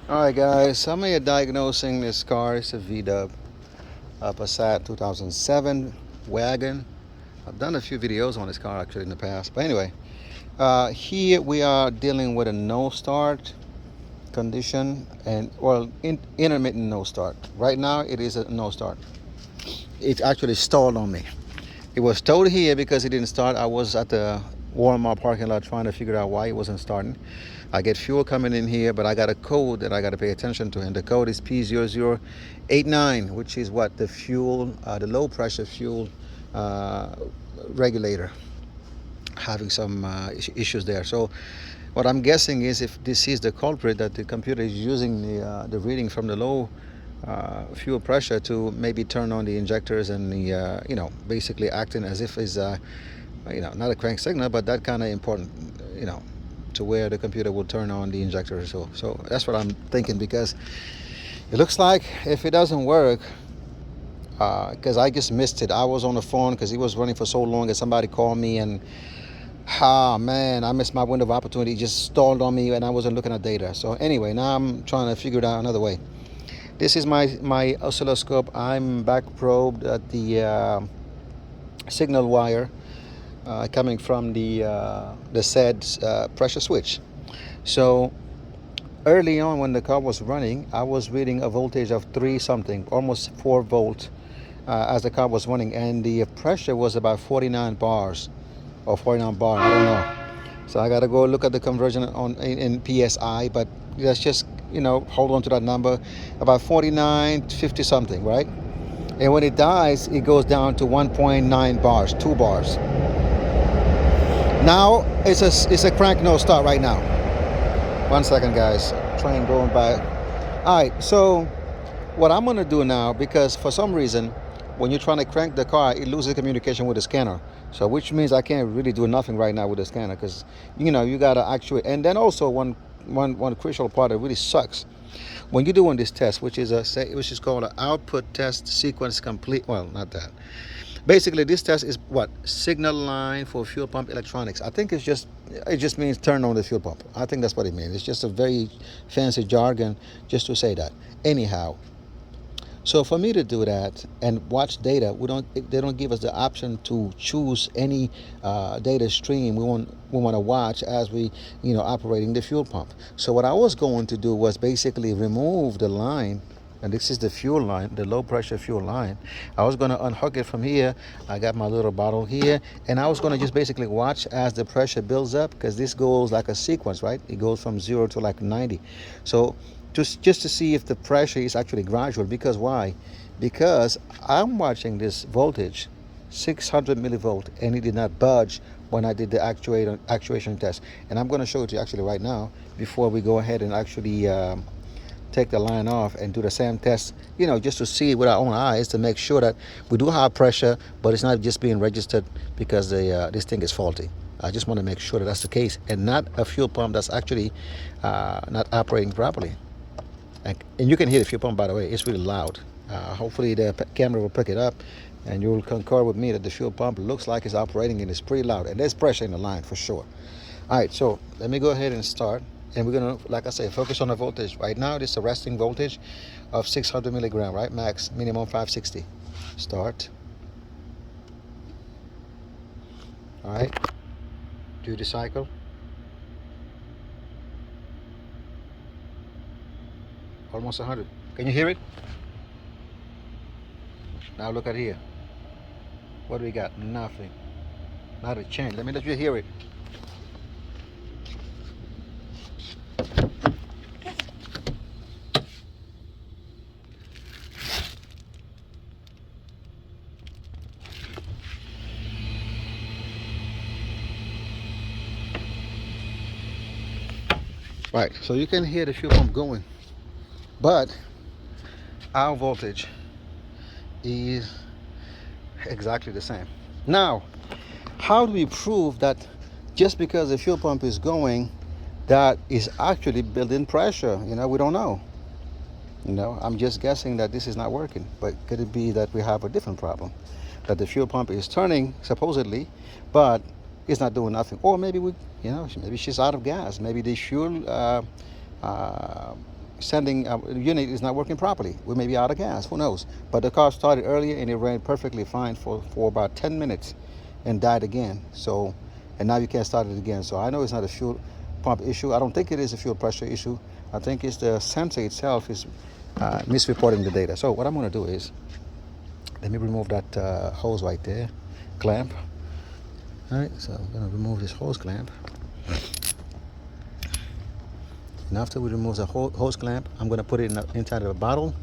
Alright guys, I'm here diagnosing this car. It's a V-Dub, a Passat 2007 wagon. I've done a few videos on this car actually in the past. But anyway, here we are dealing with a no start condition and intermittent no start. Right now it is a no start. It actually stalled on me. It was towed here because it didn't start. I was at the Walmart parking lot trying to figure out why it wasn't starting. I get fuel coming in here, but I got a code that I got to pay attention to, and the code is P0089, which is what the fuel, the low pressure fuel uh, regulator, having some issues there. So what I'm guessing is if this is the culprit, that the computer is using the reading from the low fuel pressure to maybe turn on the injectors and the basically acting as if it's not a crank signal, but that kind of important, to where the computer will turn on the injector. So that's what I'm thinking, because it looks like if it doesn't work, because I just missed it. I was on the phone because he was running for so long, and somebody called me, and man, I missed my window of opportunity. It just stalled on me and I wasn't looking at data. So anyway, now I'm trying to figure it out another way. This is my oscilloscope. I'm back probed at the signal wire coming from the said pressure switch. So early on when the car was running, I was reading a voltage of 3 something, almost 4 volt, as the car was running, and the pressure was about 49 bars or 49 bar, I don't know. So I got to go look at the conversion in PSI, but let's just hold on to that number, about 49, 50 something, right? And when it dies, it goes down to 1.9 bars, 2 bars. Now it's a crank no start right now. 1 second, guys. Train going by. All right. So what I'm gonna do now, because for some reason, when you're trying to crank the car, it loses communication with the scanner. So which means I can't really do nothing right now with the scanner, because you gotta actually. And then also one crucial part that really sucks when you're doing this test, which is called an output test sequence complete. Well, not that. Basically, this test is what? Signal line for fuel pump electronics. I think it just means turn on the fuel pump. I think that's what it means. It's just a very fancy jargon just to say that. Anyhow, so for me to do that and watch data, they don't give us the option to choose any data stream we want to watch as we operating the fuel pump. So what I was going to do was basically remove the line, and this is the fuel line, the low pressure fuel line. I was going to unhook it from here. I got my little bottle here, and I was going to just basically watch as the pressure builds up, because this goes like a sequence, right? It goes from 0 to like 90. So just to see if the pressure is actually gradual. Because why? Because I'm watching this voltage, 600 millivolt, and it did not budge when I did the actuation test. And I'm going to show it to you actually right now before we go ahead and actually take the line off and do the same test, just to see with our own eyes, to make sure that we do have pressure, but it's not just being registered because this thing is faulty. I just want to make sure that that's the case, and not a fuel pump that's actually not operating properly. And you can hear the fuel pump, by the way. It's really loud. Hopefully the camera will pick it up, and you'll concur with me that the fuel pump looks like it's operating, and it's pretty loud, and there's pressure in the line for sure. All right, so let me go ahead and start, and we're gonna, like I say, focus on the voltage. Right now this is a resting voltage of 600 milligram, right? Max, minimum 560. Start. All right, duty cycle. Almost 100. Can you hear it? Now look at here. What do we got? Nothing. Not a change. Let me let you hear it. Right, so you can hear the fuel pump going, but our voltage is exactly the same. Now, how do we prove that just because the fuel pump is going, that is actually building pressure? We don't know. I'm just guessing that this is not working, but could it be that we have a different problem, that the fuel pump is turning supposedly, but it's not doing nothing? Or maybe maybe she's out of gas. Maybe the fuel sending unit is not working properly. We may be out of gas. Who knows? But the car started earlier and it ran perfectly fine for about 10 minutes and died again. So, and now you can't start it again. So I know it's not a fuel pump issue. I don't think it is a fuel pressure issue. I think it's the sensor itself is misreporting the data. So what I'm going to do is, let me remove that hose right there, clamp. All right, so I'm going to remove this hose clamp. And after we remove the hose clamp, I'm going to put it inside of a bottle,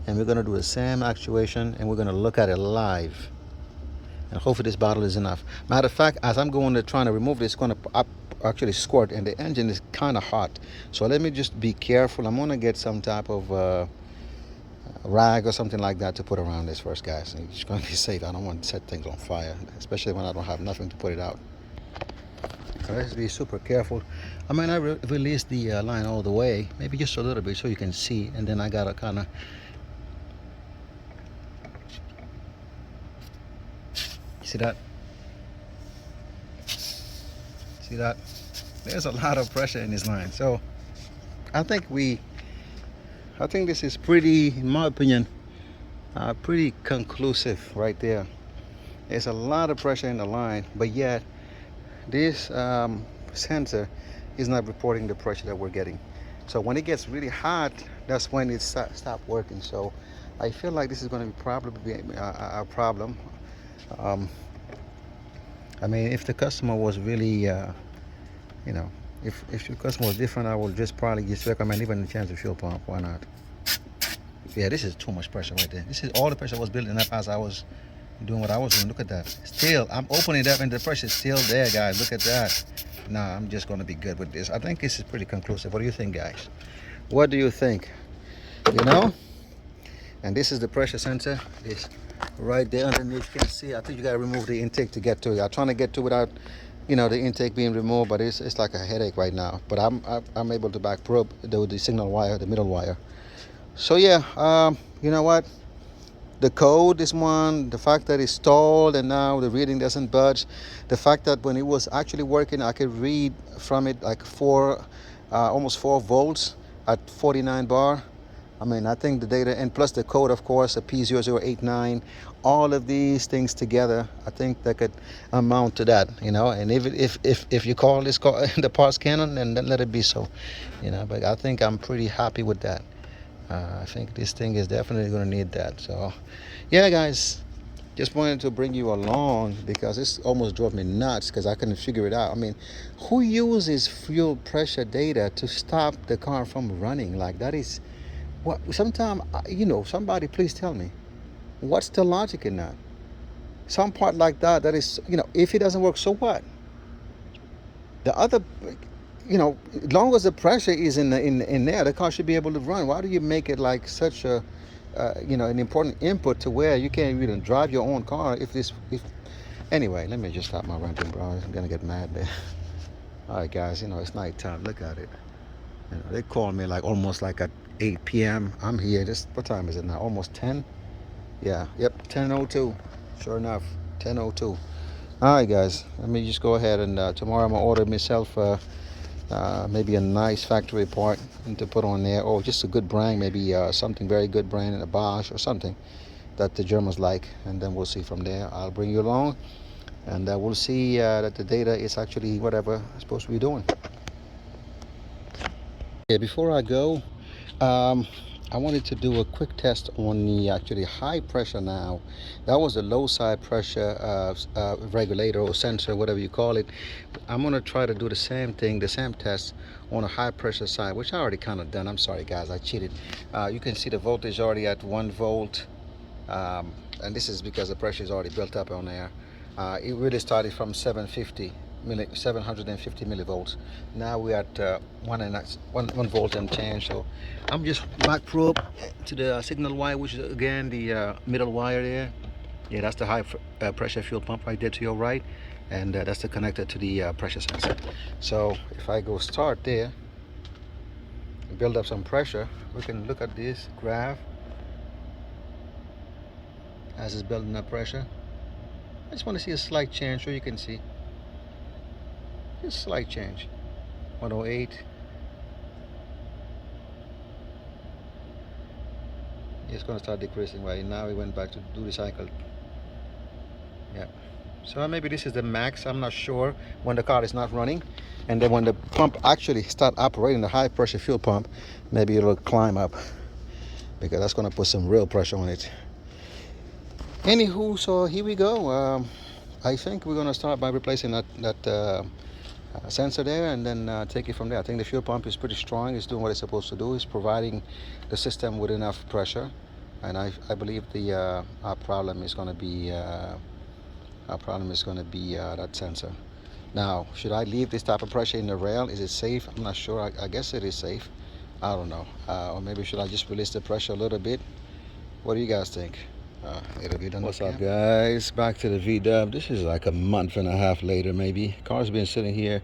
and we're going to do the same actuation, and we're going to look at it live. And hopefully this bottle is enough. Matter of fact, as I'm going to trying to remove this, it's going to actually squirt, and the engine is kind of hot. So let me just be careful. I'm going to get some type of rag or something like that to put around this first, guys. It's going to be safe. I don't want to set things on fire, especially when I don't have nothing to put it out. So let's be super careful. I might not release the line all the way, maybe just a little bit so you can see, and then I gotta kind of see that. See that? There's a lot of pressure in this line. So I think this is pretty, in my opinion, pretty conclusive right there. There's a lot of pressure in the line, but yet this sensor is not reporting the pressure that we're getting. So when it gets really hot, that's when it stops working. So I feel like this is going to be probably a problem. I mean, if the customer was really, you know, if your customer was different, I would just probably just recommend even the chance of fuel pump. Why not? Yeah, this is too much pressure right there. This is all the pressure was building up as I was doing what I was doing. Look at that. Still, I'm opening it up and the pressure is still there, guys. Look at that. Nah, I'm just going to be good with this. I think this is pretty conclusive. What do you think, guys? What do you think? You know? And this is the pressure sensor. It's right there underneath. You can see. I think you got to remove the intake to get to it. I'm trying to get to it without, you know, the intake being removed, but it's like a headache right now. But I'm able to back probe the signal wire, the middle wire. So yeah, you know what? The code is one, the fact that it's stalled and now the reading doesn't budge, the fact that when it was actually working, I could read from it like almost 4 volts at 49 bar. I mean, I think the data, and plus the code, of course, a P0089, all of these things together, I think that could amount to that, you know. And if you call this the parts canon, then let it be so, you know. But I think I'm pretty happy with that. I think this thing is definitely going to need that. So yeah, guys, just wanted to bring you along because this almost drove me nuts because I couldn't figure it out. I mean, who uses fuel pressure data to stop the car from running? Like, that is what, sometimes, you know, somebody please tell me, what's the logic in that? Some part like that is, you know, if it doesn't work, so what? The other, you know, as long as the pressure is in there, the car should be able to run. Why do you make it like such a, you know, an important input to where you can't even drive your own car if anyway, let me just stop my ranting, bro. I'm gonna get mad there. All right, guys, you know, it's nighttime. Look at it. You know, they call me like almost like at 8 p.m. I'm here. What time is it now? Almost 10? Yeah, yep, 10:02. Sure enough, 10:02. All right, guys, let me just go ahead and tomorrow I'm gonna order myself maybe a nice factory part and to put on there, or just a good brand, maybe something very good brand in a Bosch or something that the Germans like, and then we'll see from there. I'll bring you along, and we'll see that the data is actually whatever it's supposed to be doing. Yeah, before I go, I wanted to do a quick test on the actually high pressure now. That was the low side pressure regulator or sensor, whatever you call it. I'm going to try to do the same thing, the same test on a high pressure side, which I already kind of done. I'm sorry, guys, I cheated. You can see the voltage already at 1 volt. And this is because the pressure is already built up on there. It really started from 750 millivolts. Now we're at 1 volt and change. So I'm just back probe to the signal wire, which is again the middle wire there. Yeah, that's the high pressure fuel pump right there to your right, and that's the connector to the pressure sensor. So if I go start there, build up some pressure, we can look at this graph as it's building up pressure. I just want to see a slight change so you can see. Just slight change. 108. It's going to start decreasing. Right now, it went back to do the cycle. Yeah. So maybe this is the max. I'm not sure when the car is not running, and then when the pump actually start operating, the high pressure fuel pump, maybe it'll climb up, because that's going to put some real pressure on it. Anywho, so here we go. I think we're going to start by replacing that sensor there, and then take it from there. I think the fuel pump is pretty strong. It's doing what it's supposed to do. It's providing the system with enough pressure, and I believe the our problem is going to be that sensor. Now, should I leave this type of pressure in the rail? Is it safe? I'm not sure. I guess it is safe. I don't know. Or maybe should I just release the pressure a little bit? What do you guys think? It'll be done. What's up, guys? Back to the V-dub. This is like a month and a half later, maybe. Car's been sitting here.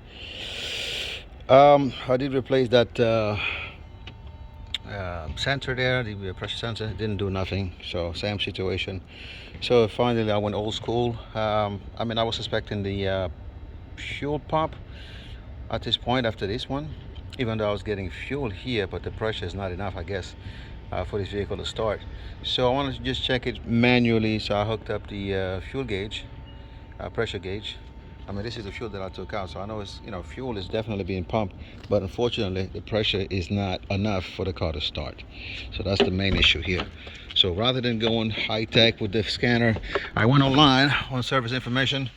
I did replace that sensor there, the pressure sensor. It didn't do nothing, so same situation. So finally I went old school. I mean, I was suspecting the fuel pump at this point after this one, even though I was getting fuel here, but the pressure is not enough, I guess, for this vehicle to start. So I wanted to just check it manually, so I hooked up the fuel gauge, pressure gauge. I mean, this is the fuel that I took out, so I know it's, you know, fuel is definitely being pumped, but unfortunately the pressure is not enough for the car to start. So that's the main issue here. So rather than going high-tech with the scanner, I went online on service information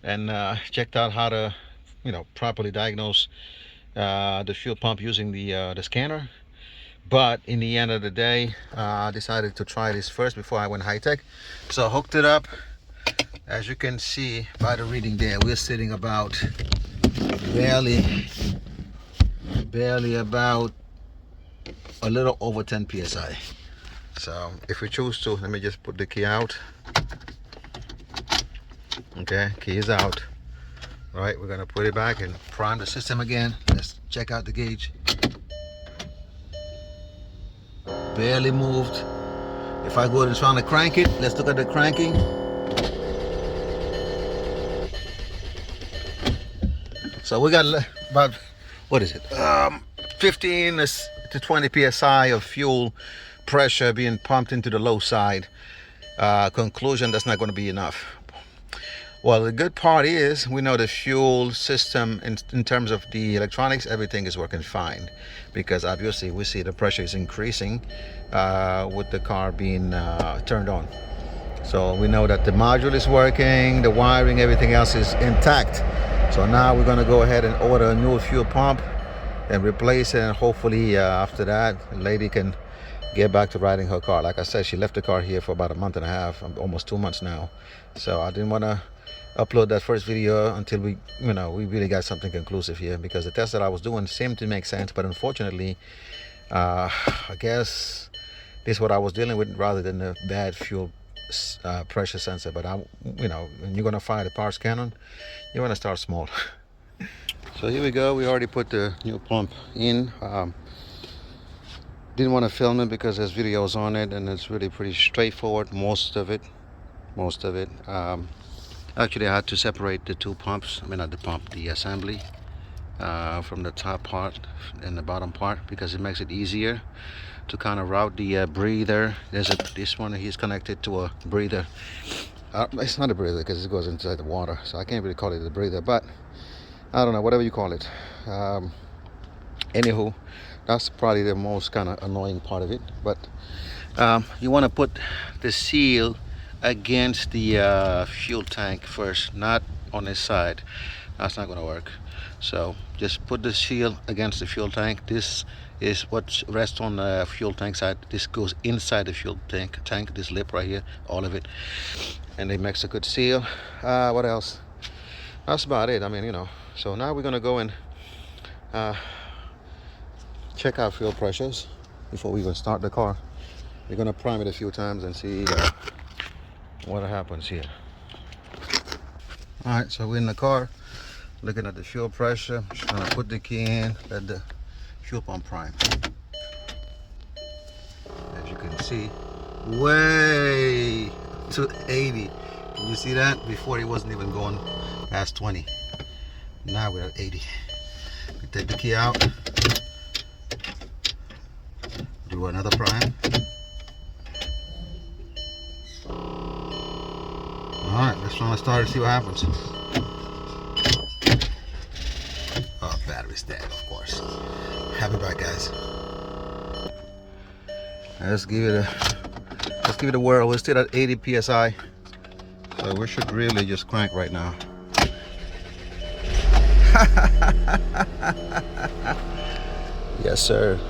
and checked out how to, you know, properly diagnose the fuel pump using the scanner. But in the end of the day, I decided to try this first before I went high-tech. So I hooked it up. As you can see by the reading there, we're sitting about barely about a little over 10 psi. So if we choose to, let me just put the key out. Okay, key is out. Right, we're gonna put it back and prime the system again. Let's check out the gauge. Barely moved. If I go and try to crank it, let's look at the cranking. So we got about, what is it, 15 to 20 psi of fuel pressure being pumped into the low side. Conclusion, that's not going to be enough. Well, the good part is we know the fuel system in terms of the electronics, everything is working fine, because obviously we see the pressure is increasing with the car being turned on. So we know that the module is working, the wiring, everything else is intact. So now we're going to go ahead and order a new fuel pump and replace it, and hopefully after that the lady can get back to riding her car. Like I said, she left the car here for about a month and a half, almost 2 months now. So I didn't want to upload that first video until we really got something conclusive here, because the test that I was doing seemed to make sense, but unfortunately I guess this is what I was dealing with rather than the bad fuel pressure sensor. But when you're going to fire the parts cannon, you want to start small. So here we go. We already put the new pump in. Didn't want to film it because there's videos on it, and it's really pretty straightforward, most of it. Actually, I had to separate the two pumps, I mean not the pump, the assembly, from the top part and the bottom part, because it makes it easier to kind of route the breather. This one, he's connected to a breather. It's not a breather because it goes inside the water, so I can't really call it a breather, but I don't know, whatever you call it. Anywho, that's probably the most kind of annoying part of it. But you want to put the seal against the fuel tank first, not on this side. That's not going to work. So just put the seal against the fuel tank. This is what rests on the fuel tank side. This goes inside the fuel tank, this lip right here, all of it, and it makes a good seal. What else? That's about it. I mean, so now we're gonna go and check our fuel pressures before we even start the car. We're gonna prime it a few times and see what happens here. All right, so we're in the car looking at the fuel pressure. Just gonna put the key in, let the fuel pump prime. As you can see, way to 80. Can you see that? Before it wasn't even going past 20. Now we're at 80. We take the key out, do another prime. Just trying to start and see what happens. Oh, battery's dead, of course. Happy back, guys. Let's give it a whirl. We're still at 80 psi, so we should really just crank right now. Yes, sir.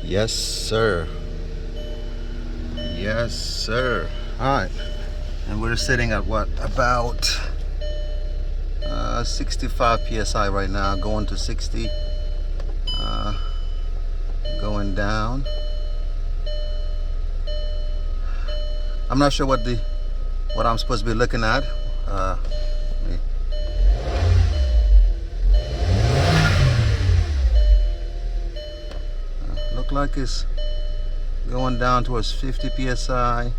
Yes, sir. Yes, sir. All right, and we're sitting at what, about 65 psi right now, going to 60, going down. I'm not sure what I'm supposed to be looking at. Look like it's going down towards 50 psi.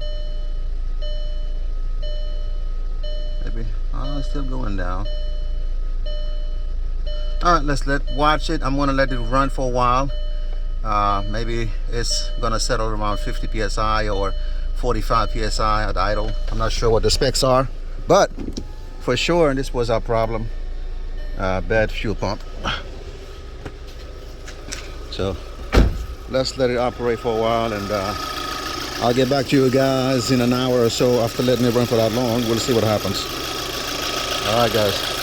Maybe. Oh, it's still going down. All right, let's watch it. I'm gonna let it run for a while. Maybe it's gonna settle around 50 psi or 45 psi at idle. I'm not sure what the specs are, but for sure this was our problem. Bad fuel pump. So let's let it operate for a while, and I'll get back to you guys in an hour or so after letting it run for that long. We'll see what happens. All right, guys.